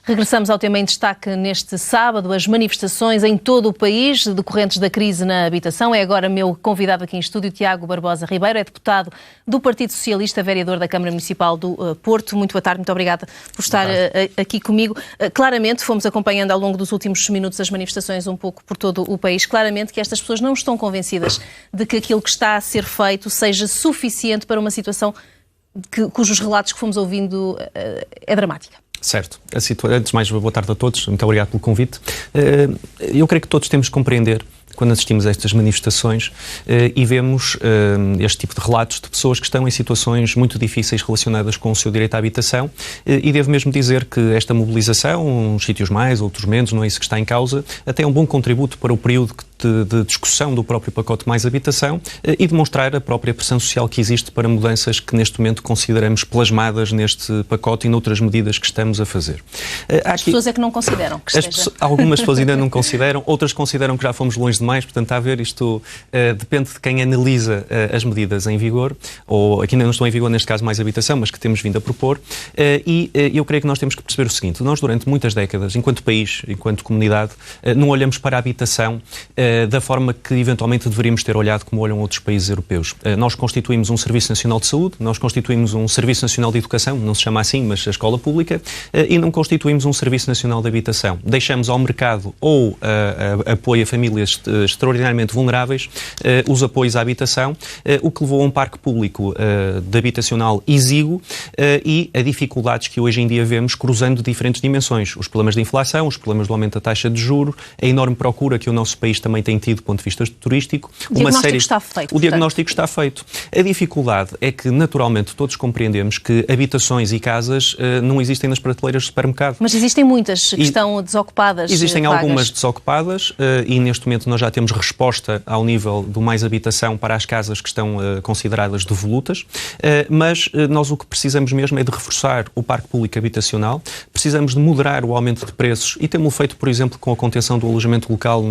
Regressamos ao tema em destaque neste sábado, as manifestações em todo o país decorrentes da crise na habitação. É agora meu convidado aqui em estúdio, Tiago Barbosa Ribeiro, é deputado do Partido Socialista, vereador da Câmara Municipal do Porto. Muito boa tarde, muito obrigada por estar aqui comigo. Claramente, fomos acompanhando ao longo dos últimos minutos as manifestações um pouco por todo o país. Claramente que estas pessoas não estão convencidas de que aquilo que está a ser feito seja suficiente para uma situação cujos relatos que fomos ouvindo é dramática. Certo. Antes de mais, boa tarde a todos. Muito obrigado pelo convite. Eu creio que todos temos que compreender, quando assistimos a estas manifestações e vemos este tipo de relatos de pessoas que estão em situações muito difíceis relacionadas com o seu direito à habitação, e devo mesmo dizer que esta mobilização, uns sítios mais, outros menos, não é isso que está em causa, até é um bom contributo para o período de discussão do próprio pacote Mais Habitação e demonstrar a própria pressão social que existe para mudanças que neste momento consideramos plasmadas neste pacote e noutras medidas que estamos a fazer. As pessoas é que não consideram que esteja... Algumas pessoas ainda não consideram, outras consideram que já fomos longe demais, portanto, a ver, isto depende de quem analisa as medidas em vigor, ou aqui ainda não estão em vigor, neste caso Mais Habitação, mas que temos vindo a propor, e eu creio que nós temos que perceber o seguinte: nós durante muitas décadas, enquanto país, enquanto comunidade, não olhamos para a habitação da forma que eventualmente deveríamos ter olhado como olham outros países europeus. Nós constituímos um Serviço Nacional de Saúde, nós constituímos um Serviço Nacional de Educação, não se chama assim, mas a escola pública, e não constituímos um Serviço Nacional de Habitação. Deixamos ao mercado ou apoio a famílias extraordinariamente vulneráveis, os apoios à habitação, o que levou a um parque público de habitacional exíguo e a dificuldades que hoje em dia vemos cruzando diferentes dimensões. Os problemas de inflação, os problemas do aumento da taxa de juros, a enorme procura que o nosso país também tem tido do ponto de vista turístico. O diagnóstico está feito. O diagnóstico está feito. A dificuldade é que, naturalmente, todos compreendemos que habitações e casas não existem nas prateleiras do supermercado. Mas existem muitas que estão desocupadas. Existem vagas. Algumas desocupadas e, neste momento, nós já temos resposta ao nível do Mais Habitação para as casas que estão consideradas devolutas, mas nós o que precisamos mesmo é de reforçar o parque público habitacional, precisamos de moderar o aumento de preços e temos feito, por exemplo, com a contenção do alojamento local,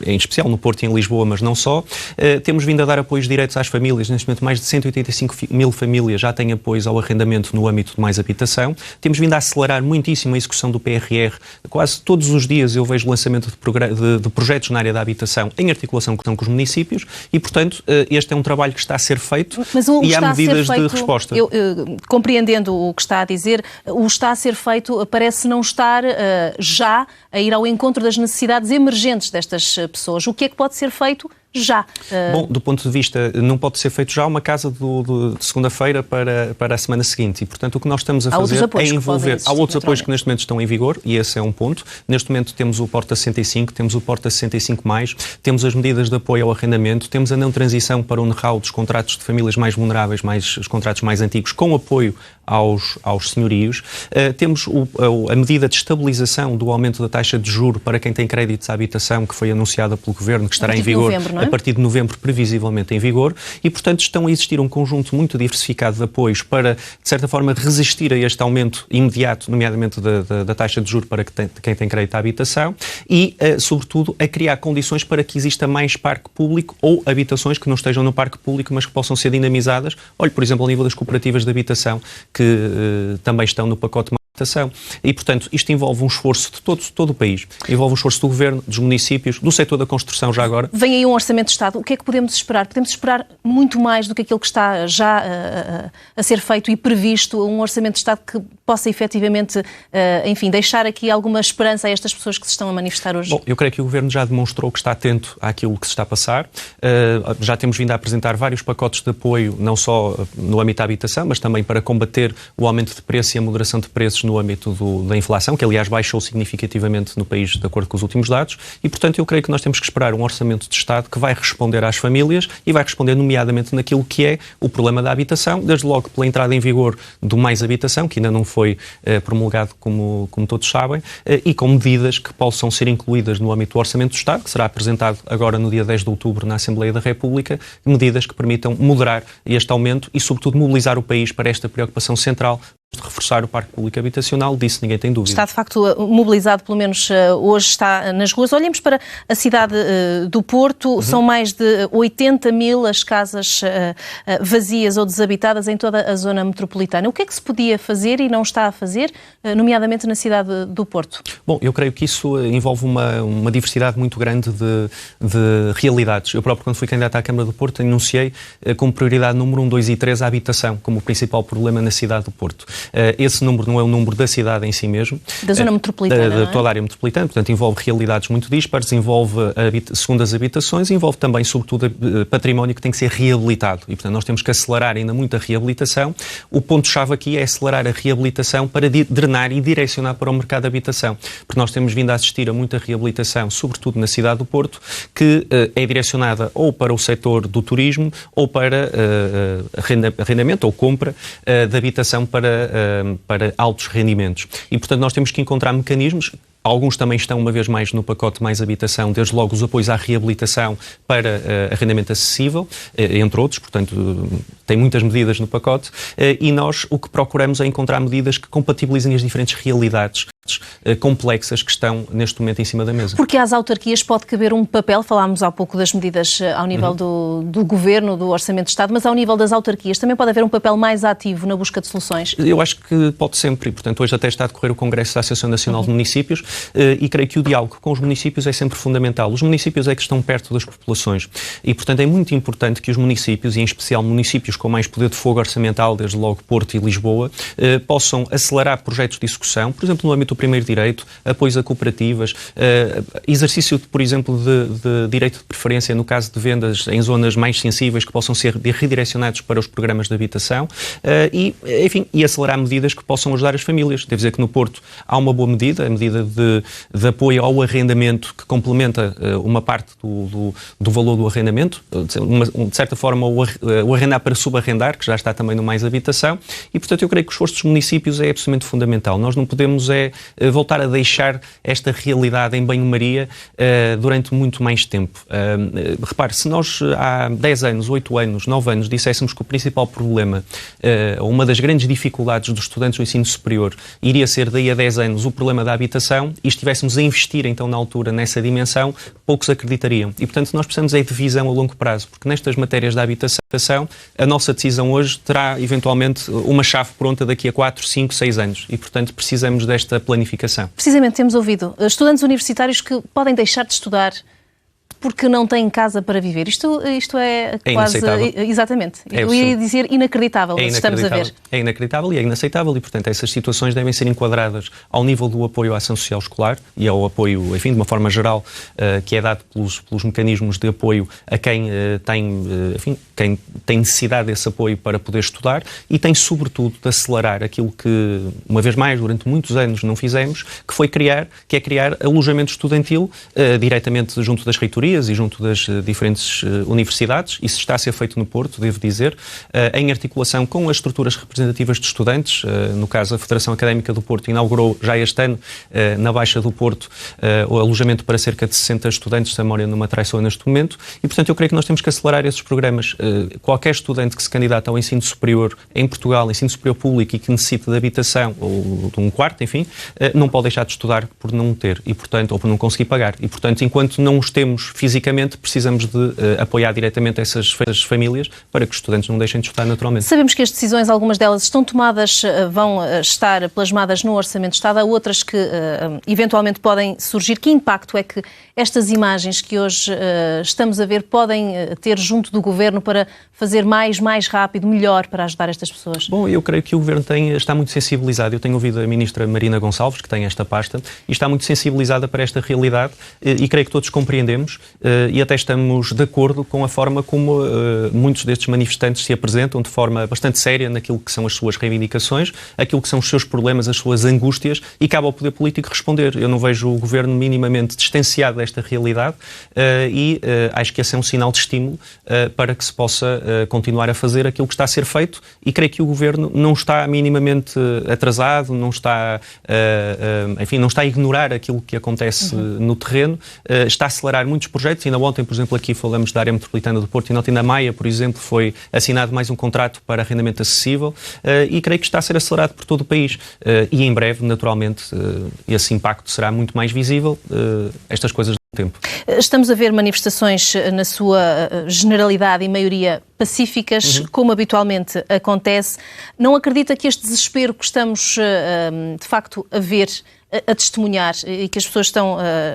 em especial no Porto e em Lisboa, mas não só. Temos vindo a dar apoios diretos às famílias. Neste momento, mais de 185 mil famílias já têm apoios ao arrendamento no âmbito de Mais Habitação. Temos vindo a acelerar muitíssimo a execução do PRR. Quase todos os dias eu vejo o lançamento de projetos na área da habitação em articulação com os municípios e, portanto, este é um trabalho que está a ser feito e há medidas de resposta. Compreendendo o que está a dizer, o está a ser feito parece não estar já a ir ao encontro das necessidades emergentes destas pessoas. O que é que pode ser feito já? Bom, do ponto de vista, não pode ser feito já uma casa de segunda-feira para a semana seguinte e, portanto, o que nós estamos a fazer é envolver... Há outros apoios que neste momento estão em vigor e esse é um ponto. Neste momento temos o Porta 65, temos o Porta 65+, temos as medidas de apoio ao arrendamento, temos a não transição para o know-how dos contratos de famílias mais vulneráveis, os contratos mais antigos, com apoio aos senhorios. Temos a medida de estabilização do aumento da taxa de juro para quem tem créditos à habitação, que foi anunciada pelo Governo, que estará em vigor a partir de novembro, previsivelmente em vigor, e, portanto, estão a existir um conjunto muito diversificado de apoios para, de certa forma, resistir a este aumento imediato, nomeadamente da taxa de juros para quem tem crédito à habitação e, sobretudo, a criar condições para que exista mais parque público ou habitações que não estejam no parque público, mas que possam ser dinamizadas. Olhe, por exemplo, ao nível das cooperativas de habitação, que também estão no pacote habitação. E, portanto, isto envolve um esforço de todo o país. Envolve um esforço do Governo, dos municípios, do setor da construção já agora. Vem aí um orçamento de Estado. O que é que podemos esperar? Podemos esperar muito mais do que aquilo que está já a ser feito e previsto, um orçamento de Estado que possa efetivamente, deixar aqui alguma esperança a estas pessoas que se estão a manifestar hoje? Bom, eu creio que o Governo já demonstrou que está atento àquilo que se está a passar. Já temos vindo a apresentar vários pacotes de apoio, não só no âmbito da habitação, mas também para combater o aumento de preço e a moderação de preços no âmbito da inflação, que aliás baixou significativamente no país de acordo com os últimos dados e, portanto, eu creio que nós temos que esperar um orçamento de Estado que vai responder às famílias e vai responder nomeadamente naquilo que é o problema da habitação, desde logo pela entrada em vigor do Mais Habitação, que ainda não foi promulgado como todos sabem, e com medidas que possam ser incluídas no âmbito do orçamento do Estado, que será apresentado agora no dia 10 de outubro na Assembleia da República, medidas que permitam moderar este aumento e, sobretudo, mobilizar o país para esta preocupação central de reforçar o parque público habitacional, disso ninguém tem dúvida. Está de facto mobilizado, pelo menos hoje está nas ruas. Olhemos para a cidade do Porto, são mais de 80 mil as casas vazias ou desabitadas em toda a zona metropolitana. O que é que se podia fazer e não está a fazer, nomeadamente na cidade do Porto? Bom, eu creio que isso envolve uma diversidade muito grande de realidades. Eu próprio, quando fui candidato à Câmara do Porto, enunciei como prioridade número 1, 2 e 3 a habitação, como o principal problema na cidade do Porto. Esse número não é o número da cidade em si mesmo. Da zona metropolitana, de toda a área metropolitana, portanto envolve realidades muito dispares, envolve segundas habitações, envolve também, sobretudo, património que tem que ser reabilitado. E, portanto, nós temos que acelerar ainda muito a reabilitação. O ponto-chave aqui é acelerar a reabilitação para drenar e direcionar para o mercado de habitação. Porque nós temos vindo a assistir a muita reabilitação, sobretudo na cidade do Porto, que é direcionada ou para o setor do turismo ou para arrendamento ou compra de habitação para altos rendimentos. E, portanto, nós temos que encontrar mecanismos. Alguns também estão, uma vez mais, no pacote Mais Habitação, desde logo os apoios à reabilitação para arrendamento acessível, entre outros, portanto, tem muitas medidas no pacote, e nós o que procuramos é encontrar medidas que compatibilizem as diferentes realidades complexas que estão neste momento em cima da mesa. Porque às autarquias pode caber um papel, falámos há pouco das medidas ao nível do Governo, do Orçamento de Estado, mas ao nível das autarquias também pode haver um papel mais ativo na busca de soluções? Eu acho que pode sempre, e portanto hoje até está a decorrer o Congresso da Associação Nacional de Municípios, e creio que o diálogo com os municípios é sempre fundamental. Os municípios é que estão perto das populações e, portanto, é muito importante que os municípios, e em especial municípios com mais poder de fogo orçamental, desde logo Porto e Lisboa, possam acelerar projetos de execução, por exemplo, no âmbito do primeiro direito, apoios a cooperativas, exercício, por exemplo, de direito de preferência no caso de vendas em zonas mais sensíveis que possam ser redirecionados para os programas de habitação e acelerar medidas que possam ajudar as famílias. Devo dizer que no Porto há uma boa medida, a medida de apoio ao arrendamento que complementa uma parte do valor do arrendamento, de certa forma o arrendar para subarrendar, que já está também no Mais Habitação, e portanto eu creio que o esforço dos municípios é absolutamente fundamental. Nós não podemos voltar a deixar esta realidade em banho-maria durante muito mais tempo. Repare, se nós há 10 anos, 8 anos, 9 anos disséssemos que o principal problema, uma das grandes dificuldades dos estudantes do ensino superior iria ser daí a 10 anos o problema da habitação e estivéssemos a investir então na altura nessa dimensão, poucos acreditariam. E portanto nós precisamos de visão a longo prazo, porque nestas matérias da habitação a nossa decisão hoje terá eventualmente uma chave pronta daqui a 4, 5, 6 anos e portanto precisamos desta planificação. Precisamente temos ouvido estudantes universitários que podem deixar de estudar porque não têm casa para viver. Isto é quase... Inaceitável. Exatamente. Eu ia dizer inacreditável, mas estamos a ver. É inacreditável e é inaceitável e, portanto, essas situações devem ser enquadradas ao nível do apoio à ação social escolar e ao apoio, enfim, de uma forma geral, que é dado pelos mecanismos de apoio a quem quem tem necessidade desse apoio para poder estudar e tem, sobretudo, de acelerar aquilo que, uma vez mais, durante muitos anos não fizemos, que é criar alojamento estudantil diretamente junto das reitorias e junto das diferentes universidades. Isso está a ser feito no Porto, devo dizer, em articulação com as estruturas representativas de estudantes. No caso, a Federação Académica do Porto inaugurou já este ano, na Baixa do Porto, o alojamento para cerca de 60 estudantes, se a memória não me traiçoa neste momento. E, portanto, eu creio que nós temos que acelerar esses programas. Qualquer estudante que se candidata ao ensino superior em Portugal, ensino superior público e que necessite de habitação ou de um quarto, enfim, não pode deixar de estudar por não ter e, portanto, ou por não conseguir pagar. E, portanto, enquanto não os temos fisicamente, precisamos de apoiar diretamente essas famílias para que os estudantes não deixem de estudar naturalmente. Sabemos que as decisões, algumas delas estão tomadas, vão estar plasmadas no Orçamento de Estado, há outras que eventualmente podem surgir. Que impacto é que estas imagens que hoje estamos a ver podem ter junto do Governo para fazer mais rápido, melhor para ajudar estas pessoas? Bom, eu creio que o Governo está muito sensibilizado. Eu tenho ouvido a Ministra Marina Gonçalves, que tem esta pasta, e está muito sensibilizada para esta realidade e creio que todos compreendemos e até estamos de acordo com a forma como muitos destes manifestantes se apresentam de forma bastante séria naquilo que são as suas reivindicações, aquilo que são os seus problemas, as suas angústias, e cabe ao poder político responder. Eu não vejo o Governo minimamente distanciado desta realidade e acho que esse é um sinal de estímulo para que se possa continuar a fazer aquilo que está a ser feito e creio que o Governo não está minimamente atrasado, não está a ignorar aquilo que acontece no terreno, está a acelerar muitos processos projetos. Ainda ontem, por exemplo, aqui falamos da área metropolitana do Porto, e na Ontem Maia, por exemplo, foi assinado mais um contrato para arrendamento acessível e creio que está a ser acelerado por todo o país. E em breve, naturalmente, esse impacto será muito mais visível. Estas coisas do tempo. Estamos a ver manifestações na sua generalidade e maioria pacíficas, como habitualmente acontece. Não acredita que este desespero que estamos, de facto, a ver, a testemunhar e que as pessoas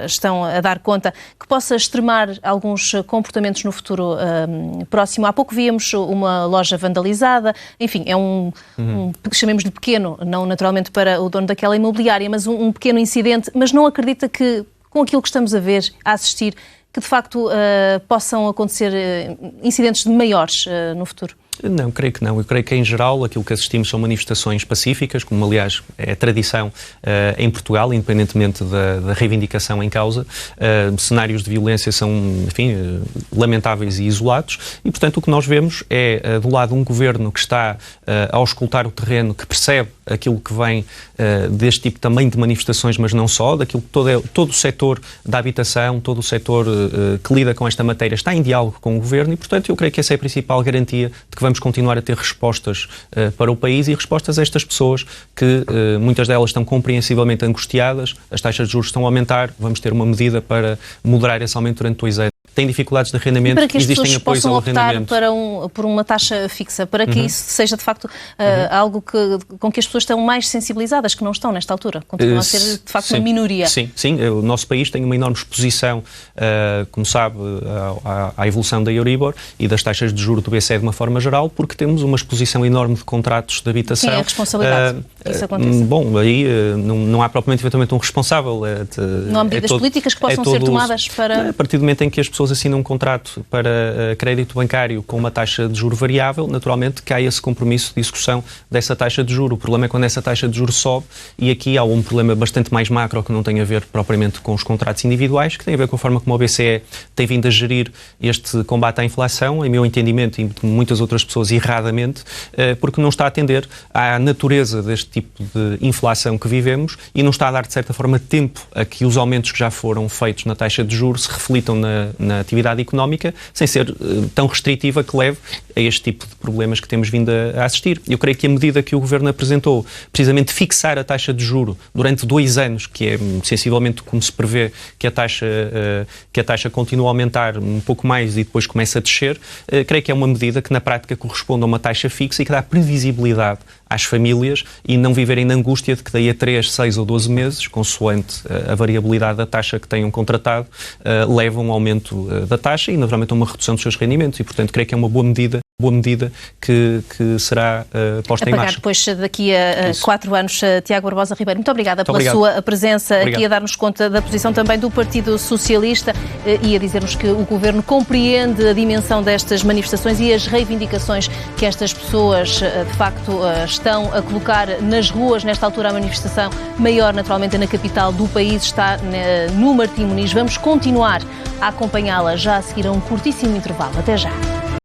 estão a dar conta, que possa extremar alguns comportamentos no futuro próximo? Há pouco víamos uma loja vandalizada, enfim, é chamemos-lhe pequeno, não naturalmente para o dono daquela imobiliária, mas um pequeno incidente, mas não acredita que, com aquilo que estamos a ver, a assistir, que de facto possam acontecer incidentes maiores no futuro? Não, creio que não. Eu creio que, em geral, aquilo que assistimos são manifestações pacíficas, como, aliás, é tradição em Portugal, independentemente da reivindicação em causa. Cenários de violência são, enfim, lamentáveis e isolados e, portanto, o que nós vemos é, do lado, um governo que está a auscultar o terreno, que percebe aquilo que vem deste tipo também de manifestações, mas não só, daquilo que todo o setor da habitação, todo o setor que lida com esta matéria está em diálogo com o governo e, portanto, eu creio que essa é a principal garantia de que vamos continuar a ter respostas para o país e respostas a estas pessoas que muitas delas estão compreensivelmente angustiadas, as taxas de juros estão a aumentar, vamos ter uma medida para moderar esse aumento durante 2 anos. Têm dificuldades de arrendamento, para que as existem apoios ao arrendamento. Para por uma taxa fixa, para que isso seja de facto algo com que as pessoas estão mais sensibilizadas, que não estão nesta altura, continuam a ser de facto uma minoria. Sim, o nosso país tem uma enorme exposição, como sabe, à evolução da Euribor e das taxas de juros do BCE de uma forma geral, porque temos uma exposição enorme de contratos de habitação. Quem é a responsabilidade que isso aconteça? Bom, aí não há propriamente eventualmente um responsável. Não há medidas políticas que possam ser tomadas para... A partir do momento em que as pessoas assinam um contrato para crédito bancário com uma taxa de juro variável, naturalmente que há esse compromisso de execução dessa taxa de juro. O problema é quando essa taxa de juro sobe e aqui há um problema bastante mais macro que não tem a ver propriamente com os contratos individuais, que tem a ver com a forma como o BCE tem vindo a gerir este combate à inflação, em meu entendimento e de muitas outras pessoas erradamente, porque não está a atender à natureza deste tipo de inflação que vivemos e não está a dar, de certa forma, tempo a que os aumentos que já foram feitos na taxa de juros se reflitam na atividade económica, sem ser tão restritiva que leve a este tipo de problemas que temos vindo a assistir. Eu creio que a medida que o Governo apresentou, precisamente fixar a taxa de juro durante 2 anos, que é sensivelmente como se prevê que a taxa continua a aumentar um pouco mais e depois começa a descer, creio que é uma medida que na prática corresponde a uma taxa fixa e que dá previsibilidade às famílias e não viverem na angústia de que daí a 3, 6 ou 12 meses, consoante a variabilidade da taxa que tenham contratado, levam a um aumento da taxa e, naturalmente, a uma redução dos seus rendimentos. E, portanto, creio que é uma boa medida que será posta em marcha. Depois, daqui a 4 anos, Tiago Barbosa Ribeiro, muito obrigada pela sua presença aqui a dar-nos conta da posição também do Partido Socialista e a dizer-nos que o Governo compreende a dimensão destas manifestações e as reivindicações que estas pessoas, de facto, estão a colocar nas ruas. Nesta altura, a manifestação maior, naturalmente, na capital do país está no Martim Moniz. Vamos continuar a acompanhá-la já a seguir a um curtíssimo intervalo. Até já.